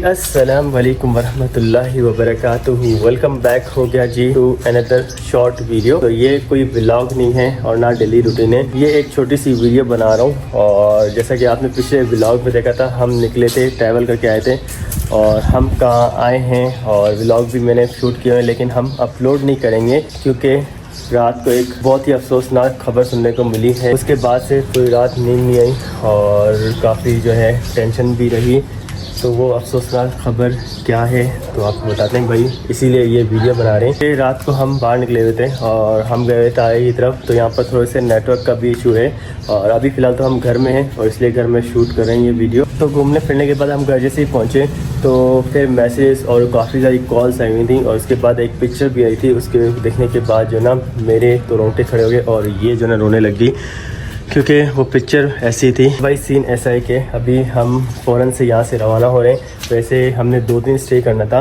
अस्सलाम वालेकुम वरहमतुल्लाहि वबरकातुहू। वेलकम बैक हो गया जी टू अनदर शॉर्ट वीडियो। तो ये कोई व्लॉग नहीं है और ना डेली रूटीन है, ये एक छोटी सी वीडियो बना रहा हूँ। और जैसा कि आपने पिछले व्लॉग में देखा था, हम निकले थे, ट्रैवल करके आए थे और हम कहाँ आए हैं और व्लॉग भी मैंने शूट किए हैं, लेकिन हम अपलोड नहीं करेंगे क्योंकि रात को एक बहुत ही अफसोसनाक खबर सुनने को मिली है। उसके बाद से पूरी रात नींद नहीं आई और काफ़ी जो है टेंशन भी रही। तो वो अफसोसनाक खबर क्या है तो आपको बताते हैं भाई, इसीलिए ये वीडियो बना रहे हैं। रात को हम बाहर निकले हुए थे और हम गए थे आए की तरफ, तो यहाँ पर थोड़े से नेटवर्क का भी इशू है और अभी फ़िलहाल तो हम घर में हैं और इसलिए घर में शूट कर रहे हैं ये वीडियो। तो घूमने फिरने के बाद हम घर जैसे ही पहुँचे तो फिर मैसेज और काफ़ी सारी कॉल्स आई हुई थी और उसके बाद एक पिक्चर भी आई थी। उसके देखने के बाद जो ना मेरे तो रोंगटे खड़े हो गए और ये जो ना रोने लग गई क्योंकि वो पिक्चर ऐसी थी। भाई सीन ऐसा है कि अभी हम फ़ौरन से यहाँ से रवाना हो रहे हैं। वैसे हमने 2 दिन स्टे करना था,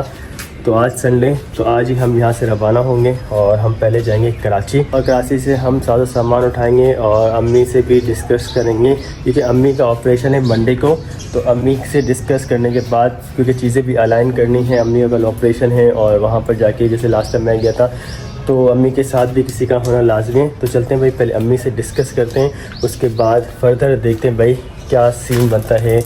तो आज संडे, तो आज ही हम यहाँ से रवाना होंगे और हम पहले जाएंगे कराची और कराची से हम सारा सामान उठाएंगे और अम्मी से भी डिस्कस करेंगे क्योंकि अम्मी का ऑपरेशन है मंडे को। तो अम्मी से डिस्कस करने के बाद क्योंकि चीज़ें भी अलाइन करनी है, अम्मी का ऑपरेशन है और वहाँ पर जाके जैसे लास्ट टाइम मैं गया था तो अम्मी के साथ भी किसी का होना लाजमी है। तो चलते हैं भाई, पहले अम्मी से डिस्कस करते हैं, उसके बाद फर्दर देखते हैं भाई क्या सीन बनता है।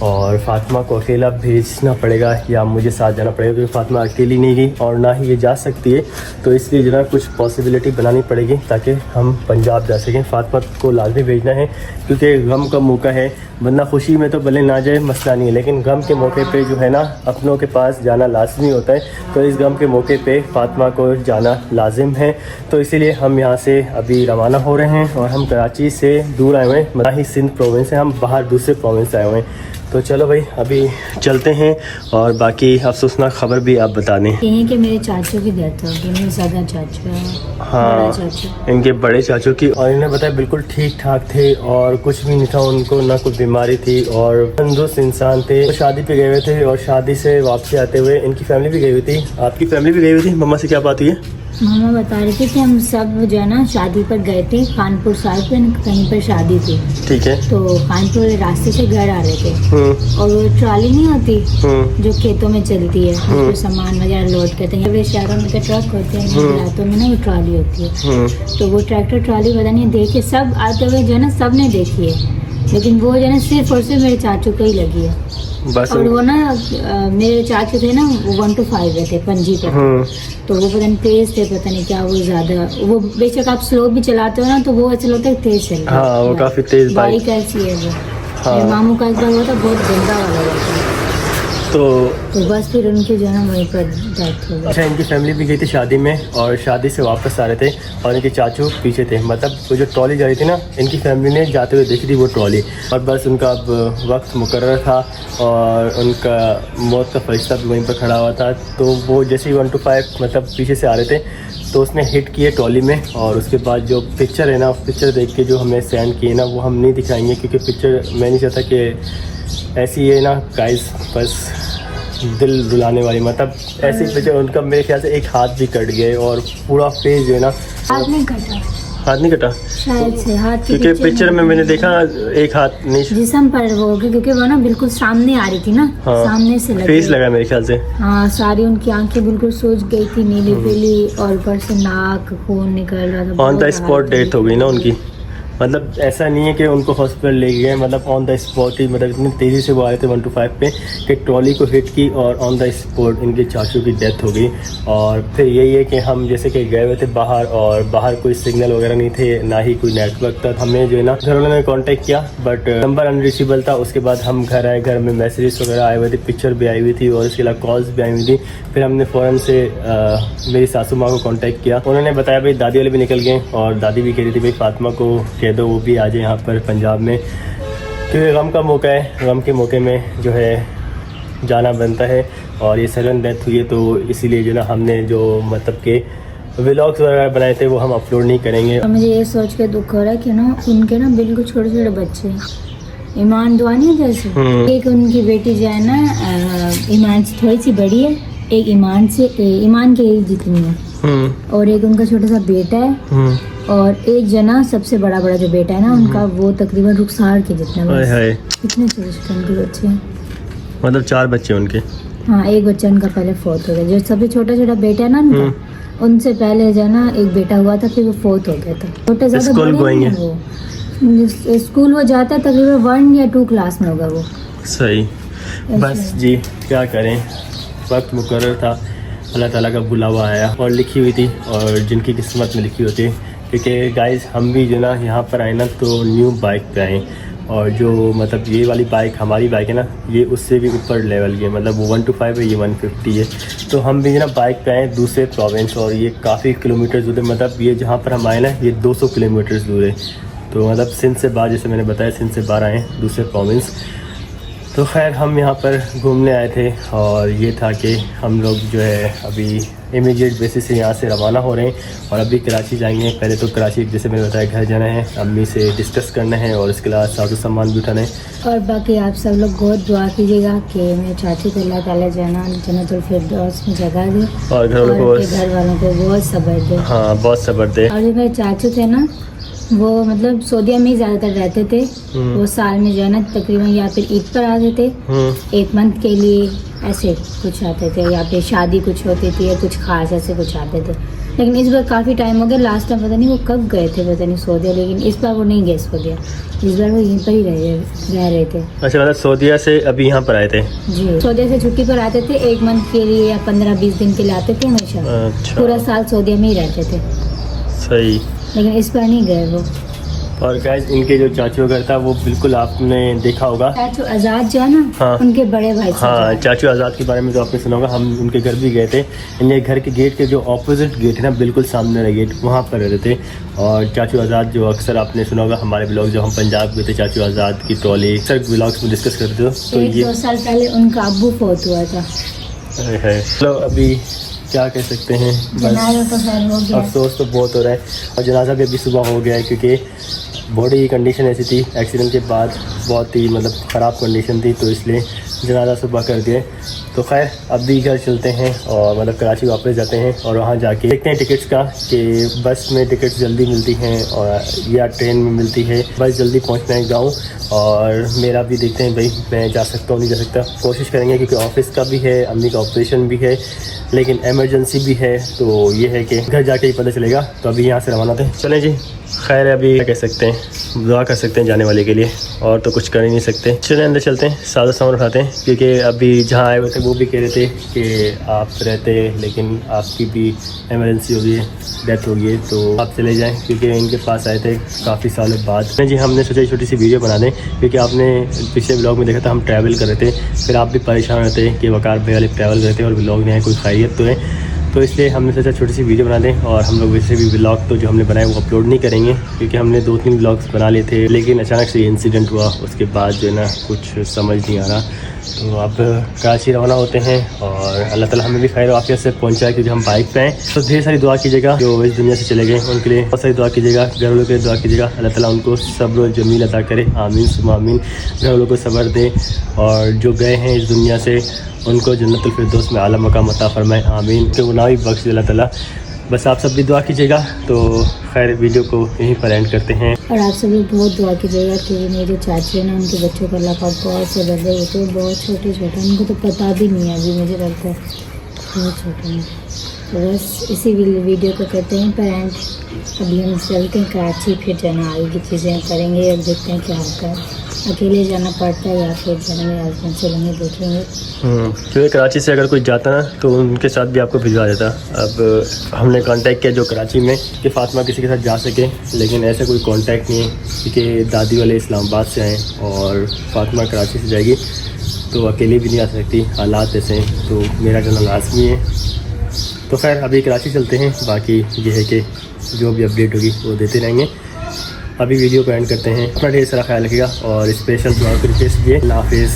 और फ़ातिमा को अकेला भेजना पड़ेगा या मुझे साथ जाना पड़ेगा क्योंकि फ़ातिमा अकेली नहीं गई और ना ही ये जा सकती है। तो इसलिए जो ना कुछ पॉसिबिलिटी बनानी पड़ेगी ताकि हम पंजाब जा सकें। फ़ातिमा को लाजमी भेजना है क्योंकि गम का मौका है, वरना खुशी में तो भले ना जाए मसला नहीं है, लेकिन गम के मौके पे जो है ना अपनों के पास जाना लाजमी होता है। तो इस गम के मौके पे फ़ातिमा को जाना लाजिम है। तो इसीलिए हम यहाँ से अभी रवाना हो रहे हैं और हम कराची से दूर आए हुए हैं, ना ही सिंध प्रोविंस से, हम बाहर दूसरे प्रोविंस से आए हुए हैं। तो चलो भाई अभी चलते हैं और बाकी अफसोसनाक खबर भी आप बता दें। यही कि मेरे चाचू की डेथ हो गई, मेरे सगा चाचू है। हाँ, इनके बड़े चाचू की, और इन्हें बताया बिल्कुल ठीक ठाक थे और कुछ भी नहीं था उनको, ना कोई बीमारी थी और तंदुरुस्त इंसान थे। तो शादी पे गए हुए थे और शादी से वापसी आते हुए इनकी फैमिली भी गई हुई थी। आपकी फैमिली भी गई हुई थी। मम्मा से क्या बात हुई है? मामा बता रहे थे कि हम सब जो है ना शादी पर गए थे, कानपुर साहिब पे कहीं पर शादी थी। ठीक है। तो कानपुर रास्ते से घर आ रहे थे और वो ट्रॉली नहीं होती जो खेतों में चलती है, तो सामान वगैरह लोड करते हैं। वे शहरों में तो ट्रक होते हैं, रातों में ना वो ट्रॉली होती है। तो वो ट्रैक्टर ट्रॉली पता नहीं देखे, सब आते हुए जो है ना सब ने देखी है, लेकिन वो जो है ना सिर्फ और सिर्फ मेरे चाचू को ही लगी है। और वो ना मेरे चाचू थे ना, वो 1 to 5 गए थे पंजी पर। तो वो पता नहीं तेज थे, पता नहीं क्या, वो ज्यादा, वो बेशक आप स्लो भी चलाते हो ना तो वो ऐसा लगता है तेज चल रहा है। हाँ, वो काफी तेज बाइक ऐसी है वो। मेरे मामू का एक बार हुआ था, बहुत गंदा वाला हुआ था। तो बस फिर उनके जो है वहीं पर डेथ हो गई। अच्छा, इनकी फैमिली भी गई थी शादी में और शादी से वापस आ रहे थे और इनके चाचू पीछे थे। मतलब वो जो ट्रॉली जा रही थी ना, इनकी फैमिली ने जाते हुए देखी थी वो ट्रॉली और बस उनका अब वक्त मुकर्रर था और उनका मौत का फरिश्ता भी वहीं पर खड़ा हुआ था। तो वो जैसे ही 1 to 5 मतलब पीछे से आ रहे थे तो उसने हिट किए ट्रॉली में। और उसके बाद जो पिक्चर है ना, पिक्चर देख के जो हमें सेंड किए ना, वो हम नहीं दिखाएंगे क्योंकि पिक्चर मैं नहीं चाहता कि ऐसी है ना गाइस, बस दिल रुलाने वाली, मतलब ऐसी पिक्चर। उनका मेरे ख्याल से एक हाथ भी कट गया और पूरा फेस जो है ना, हाथ नहीं कटा, हाथ नहीं कटा शायद से हाथ, क्योंकि पिक्चर में मैंने देखा एक हाथ नहीं, जिस्म पर वो हो गया क्योंकि वो ना बिल्कुल सामने आ रही थी ना। हाँ, सामने से फेस लगा मेरे ख्याल से। हाँ, सारी उनकी आंखें बिल्कुल सूज गई थी, नीली पीली, और ऊपर से नाक खून निकल रहा था। ऑन द स्पॉट डेथ हो गई ना उनकी। मतलब ऐसा नहीं है कि उनको हॉस्पिटल ले गए, मतलब ऑन द स्पॉट ही, मतलब इतनी तेज़ी से वो आए थे 1 to 5 पे कि ट्रॉली को हिट की और ऑन द स्पॉट इनके चाचू की डेथ हो गई। और फिर यही है कि हम जैसे कि गए हुए थे बाहर और बाहर कोई सिग्नल वगैरह नहीं थे, ना ही कोई नेटवर्क था। हमें जो है ना घर वालों ने कॉन्टैक्ट किया बट नंबर अनरीचेबल था। उसके बाद हम घर आए, घर में मैसेजेस वगैरह आए हुए थे, पिक्चर भी आई हुई थी और उसके अलावा कॉल्स भी आई हुई थी। फिर हमने फ़ौरन से मेरी सासू माँ को कॉन्टैक्ट किया। उन्होंने बताया भाई दादी वाले भी निकल गए और दादी भी कह रही थी भाई फ़ातिमा को कह दो वो भी आ जाए यहाँ पर पंजाब में, क्योंकि गम का मौका है, गम के मौके में जो है जाना बनता है। और ये सडन डेथ हुई है तो इसीलिए जो ना हमने जो मतलब के व्लॉग्स वगैरह बनाए थे वो हम अपलोड नहीं करेंगे। मुझे ये सोच के दुख हो रहा है कि ना उनके ना बिल्कुल छोटे छोटे बच्चे, ईमान दुआनी जैसे, एक उनकी बेटी जो है ना ईमान से थोड़ी सी बड़ी है, एक ईमान के एज जितनी है, और एक उनका छोटा सा बेटा है, और एक जना सबसे बड़ा जो बेटा है ना उनका, वो तकरीबन रुखसार के जितना। कितने छोटे छोटे उनके बच्चे हैं। मतलब 4 बच्चे उनके? हाँ, एक बच्चा उनका पहले फोर्थ हो गया, जो सबसे छोटा छोटा बेटा है ना उनका, उनसे पहले जो है ना एक बेटा हुआ था, फिर वो फोर्थ हो गया था। छोटे ज्यादा स्कूल गोइंग है वो, स्कूल वो जाता है तकरीबन 1 या 2 क्लास में होगा वो। सही। बस जी क्या करें, वक्त मुकर्रर था, अल्लाह ताला का बुलावा आया और लिखी हुई थी, और जिनकी किस्मत में लिखी होती है। क्योंकि गाइस हम भी जो ना यहाँ पर आए ना तो न्यू बाइक पे आए, और जो मतलब ये वाली बाइक हमारी बाइक है ना, ये उससे भी ऊपर लेवल की है, मतलब वो 125 है, ये 150 है। तो हम भी जो ना बाइक पे आए दूसरे प्रोविंस, और ये काफ़ी किलोमीटर दूर है, मतलब ये जहाँ पर हम आए ना ये 200 किलोमीटर दूर है। तो मतलब सिंध से बाहर, जैसे मैंने बताया सिंध से बाहर आए दूसरे प्रोविंस। तो खैर हम यहाँ पर घूमने आए थे, और ये था कि हम लोग जो है अभी इमीडिएट बेसिस से यहाँ से रवाना हो रहे हैं, और अभी कराची जाएंगे। पहले तो कराची जैसे मैंने बताया घर जाना है, अम्मी से डिस्कस करना है, और इसके अलावा साजो सामान भी उठाना है। और बाकी आप सब लोग बहुत दुआ कीजिएगा कि मेरे चाची को अल्लाह ताला जन्नतुल फिरदौस में जगह दे, और घर वालों को बहुत सब्र दे। हाँ, बहुत सब्र दे। और जो मेरे चाचू थे ना, वो मतलब सऊदीया में ही ज़्यादातर रहते थे। वो साल में जो है ना तकरीबन या फिर ईद पर आते थे, 1 मंथ के लिए ऐसे कुछ आते थे, या फिर शादी कुछ होती थी या कुछ खास ऐसे कुछ आते थे। लेकिन इस बार काफ़ी टाइम हो गया, लास्ट टाइम पता नहीं वो कब गए थे, पता नहीं सऊदीया, लेकिन इस बार वो नहीं गए सऊदीया, इस बार वो यहीं पर ही रह रहे थे। अच्छा, मतलब सऊदीया से अभी यहाँ पर आए थे? जी, सऊदीया से छुट्टी पर आते थे, 1 मंथ के लिए या 15-20 दिन के लिए आते थे हमेशा। अच्छा। पूरा साल सऊदीया में ही रहते थे। सही। लेकिन इस बार नहीं गए वो। और गाइस इनके जो चाचू घर था वो बिल्कुल आपने देखा होगा, चाचू आज़ाद जो है ना, हाँ, उनके बड़े भाई। हाँ, चाचू आज़ाद के बारे में तो आपने सुना होगा, हम उनके घर भी गए थे। इनके घर के गेट के जो ऑपोजिट गेट है ना, बिल्कुल सामने वाला गेट, वहाँ पर रहते थे। और चाचू आज़ाद जो अक्सर आपने सुना होगा हमारे ब्लॉग, जो हम पंजाब गए थे, चाचू आज़ाद की ट्रॉली अक्सर ब्लॉग्स में डिस्कस करते हो। तो ये 1-2 साल पहले उनका अब्बू फौत हुआ था। चलो अभी क्या कह सकते हैं, बस अफसोस तो बहुत हो रहा है, और जनाजा भी अभी सुबह हो गया है, क्योंकि बॉडी की कंडीशन ऐसी थी, एक्सीडेंट के बाद बहुत ही मतलब ख़राब कंडीशन थी, तो इसलिए जनाजा सुबह कर दिए। तो खैर अभी घर चलते हैं, और मतलब कराची वापस जाते हैं, और वहाँ जाके देखते हैं टिकट्स का कि बस में टिकट्स जल्दी मिलती हैं और या ट्रेन में मिलती है। बस जल्दी पहुँचना है गाँव, और मेरा भी देखते हैं भाई मैं जा सकता हूँ नहीं जा सकता, कोशिश करेंगे, क्योंकि ऑफिस का भी है, अम्मी का ऑपरेशन भी है, लेकिन एमरजेंसी भी है। तो ये है कि घर जाके ही पता चलेगा। तो अभी यहाँ से रवाना थे, चलें जी। खैर अभी क्या कह सकते हैं, दुआ कर सकते हैं जाने वाले के लिए, और तो कुछ कर ही नहीं सकते। चलें अंदर चलते हैं, सारा सामान उठाते हैं, क्योंकि अभी जहाँ आए हुए थे वो भी कह रहे थे कि आप रहते, लेकिन आपकी भी इमरजेंसी हो गई है, डेथ हो गई है, तो आप चले जाएं, क्योंकि इनके पास आए थे काफ़ी सालों बाद। जी हमने सोचा छोटी सी वीडियो बना दें, क्योंकि आपने पिछले ब्लॉग में देखा था हम ट्रैवल कर रहे थे, फिर आप भी परेशान रहते कि वकार भाई वाले ट्रैवल करते और ब्लॉग में है, कोई खैरियत तो है। तो इसलिए हमने सोचा छोटी सी वीडियो बना दें। और हम लोग वैसे भी व्लॉग तो जो हमने बनाए वो अपलोड नहीं करेंगे, क्योंकि हमने 2-3 व्लॉग्स बना लिए थे, लेकिन अचानक से इंसिडेंट हुआ, उसके बाद जो है ना कुछ समझ नहीं आ रहा। तो अब कराची रवाना होते हैं, और अल्लाह ताला हमें भी खैर आफियत से पहुंचाए, क्योंकि हम बाइक पे हैं। तो ढेर सारी दुआ कीजिएगा, जो इस दुनिया से चले गए उनके लिए बहुत सारी दुआ कीजिएगा, घर वालों के लिए दुआ कीजिएगा, अल्लाह ताला उनको सब्र जमील अता करे, आमीन सुम्मा आमीन। घर वालों को सब्र दे, और जो गए हैं इस दुनिया से उनको जन्नतुल फिरदौस में आला मकाम अता फरमाए, आमीन। तो गुनाह भी बख्श दे अल्लाह ताला। बस आप सब भी दुआ कीजिएगा। तो खैर वीडियो को यहीं पर एंड करते हैं, और आप सब लोग बहुत दुआ कीजिएगा कि मेरे चाची है ना, उनके बच्चों को अल्लाह पाक बहुत से बदले होते हैं, बहुत छोटे छोटे, उनको तो पता भी नहीं है अभी, मुझे लगता है बहुत छोटे हैं। तो बस इसी वीडियो को करते हैं पर एंड। अभी हम चलते हैं कराची, फिर जाना आगे की चीज़ें करेंगे, अब देखते हैं क्या होता है, अकेले जाना पड़ता है या फिर जाना मेरे हस्बैंड चलेंगे, देखेंगे। क्योंकि कराची से अगर कोई जाता ना तो उनके साथ भी आपको भिजवा देता। अब हमने कांटेक्ट किया जो कराची में कि फ़ातिमा किसी के साथ जा सके, लेकिन ऐसा कोई कांटेक्ट नहीं है, क्योंकि दादी वाले इस्लामाबाद से आए और फ़ातिमा कराची से जाएगी, तो अकेले भी नहीं आ सकती, हालात ऐसे हैं, तो मेरा जाना लाजमी है। तो खैर अभी कराची चलते हैं, बाकी ये है कि जो भी अपडेट होगी वो देते रहेंगे। अभी वीडियो को एंड करते हैं, अपना ढेर सारा ख्याल रखिएगा, और स्पेशल दुआ की रिक्वेस्ट दिए। अल्लाह हाफिज़।